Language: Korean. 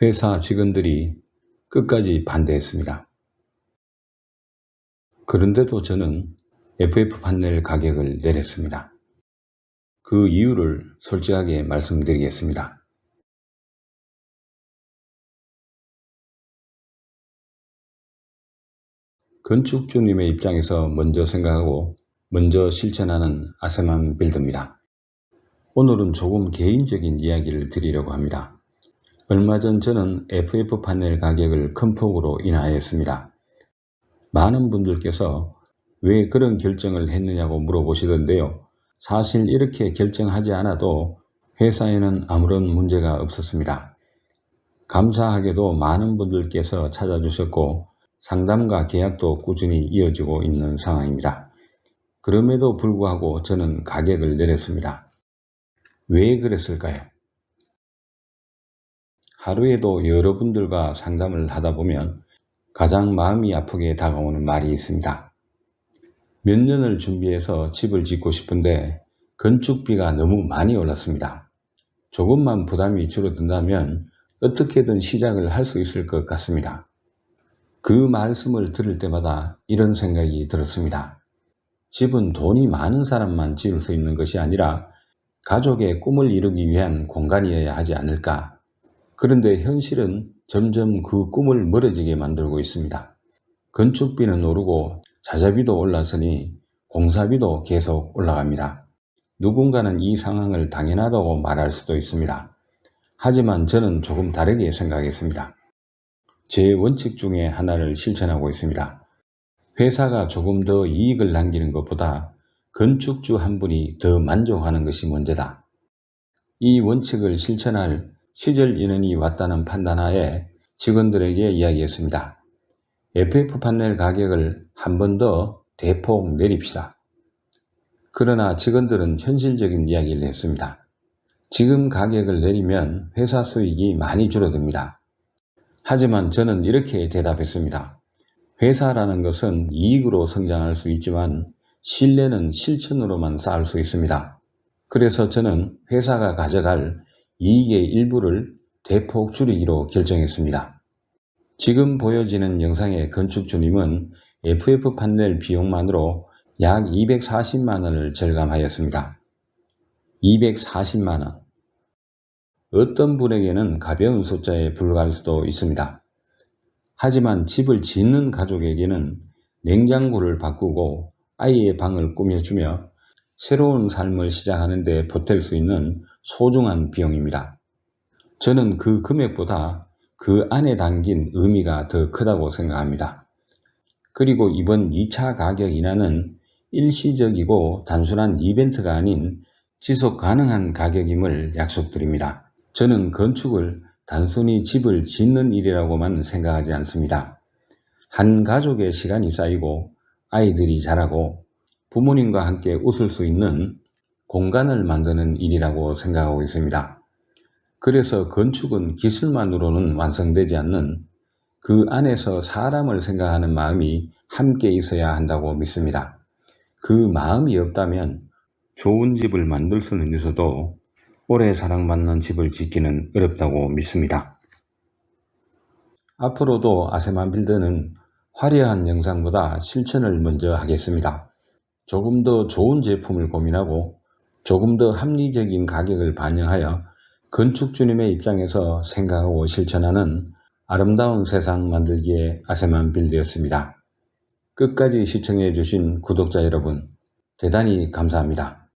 회사 직원들이 끝까지 반대했습니다. 그런데도 저는 FF 판넬 가격을 내렸습니다. 그 이유를 솔직하게 말씀드리겠습니다. 건축주님의 입장에서 먼저 생각하고 먼저 실천하는 아세만 빌더입니다. 오늘은 조금 개인적인 이야기를 드리려고 합니다. 얼마 전 저는 FF 판넬 가격을 큰 폭으로 인하하였습니다. 많은 분들께서 왜 그런 결정을 했느냐고 물어보시던데요. 사실 이렇게 결정하지 않아도 회사에는 아무런 문제가 없었습니다. 감사하게도 많은 분들께서 찾아주셨고 상담과 계약도 꾸준히 이어지고 있는 상황입니다. 그럼에도 불구하고 저는 가격을 내렸습니다. 왜 그랬을까요? 하루에도 여러분들과 상담을 하다 보면 가장 마음이 아프게 다가오는 말이 있습니다. 몇 년을 준비해서 집을 짓고 싶은데 건축비가 너무 많이 올랐습니다. 조금만 부담이 줄어든다면 어떻게든 시작을 할 수 있을 것 같습니다. 그 말씀을 들을 때마다 이런 생각이 들었습니다. 집은 돈이 많은 사람만 지을 수 있는 것이 아니라 가족의 꿈을 이루기 위한 공간이어야 하지 않을까. 그런데 현실은 점점 그 꿈을 멀어지게 만들고 있습니다. 건축비는 오르고 자재비도 올랐으니 공사비도 계속 올라갑니다. 누군가는 이 상황을 당연하다고 말할 수도 있습니다. 하지만 저는 조금 다르게 생각했습니다. 제 원칙 중에 하나를 실천하고 있습니다. 회사가 조금 더 이익을 남기는 것보다 건축주 한 분이 더 만족하는 것이 먼저다. 이 원칙을 실천할 시절 인원이 왔다는 판단하에 직원들에게 이야기했습니다. FF 판넬 가격을 한 번 더 대폭 내립시다. 그러나 직원들은 현실적인 이야기를 했습니다. 지금 가격을 내리면 회사 수익이 많이 줄어듭니다. 하지만 저는 이렇게 대답했습니다. 회사라는 것은 이익으로 성장할 수 있지만 신뢰는 실천으로만 쌓을 수 있습니다. 그래서 저는 회사가 가져갈 이익의 일부를 대폭 줄이기로 결정했습니다. 지금 보여지는 영상의 건축주님은 FF 판넬 비용만으로 약 240만 원을 절감하였습니다. 240만 원. 어떤 분에게는 가벼운 숫자에 불과할 수도 있습니다. 하지만 집을 짓는 가족에게는 냉장고를 바꾸고 아이의 방을 꾸며주며 새로운 삶을 시작하는 데 보탤 수 있는 소중한 비용입니다. 저는 그 금액보다 그 안에 담긴 의미가 더 크다고 생각합니다. 그리고 이번 2차 가격 인하는 일시적이고 단순한 이벤트가 아닌 지속 가능한 가격임을 약속드립니다. 저는 건축을 단순히 집을 짓는 일이라고만 생각하지 않습니다. 한 가족의 시간이 쌓이고 아이들이 자라고 부모님과 함께 웃을 수 있는 공간을 만드는 일이라고 생각하고 있습니다. 그래서 건축은 기술만으로는 완성되지 않는 그 안에서 사람을 생각하는 마음이 함께 있어야 한다고 믿습니다. 그 마음이 없다면 좋은 집을 만들 수는 있어도 오래 사랑받는 집을 짓기는 어렵다고 믿습니다. 앞으로도 아세만 빌더는 화려한 영상보다 실천을 먼저 하겠습니다. 조금 더 좋은 제품을 고민하고 조금 더 합리적인 가격을 반영하여 건축주님의 입장에서 생각하고 실천하는 아름다운 세상 만들기의 아세만 빌더였습니다. 끝까지 시청해 주신 구독자 여러분, 대단히 감사합니다.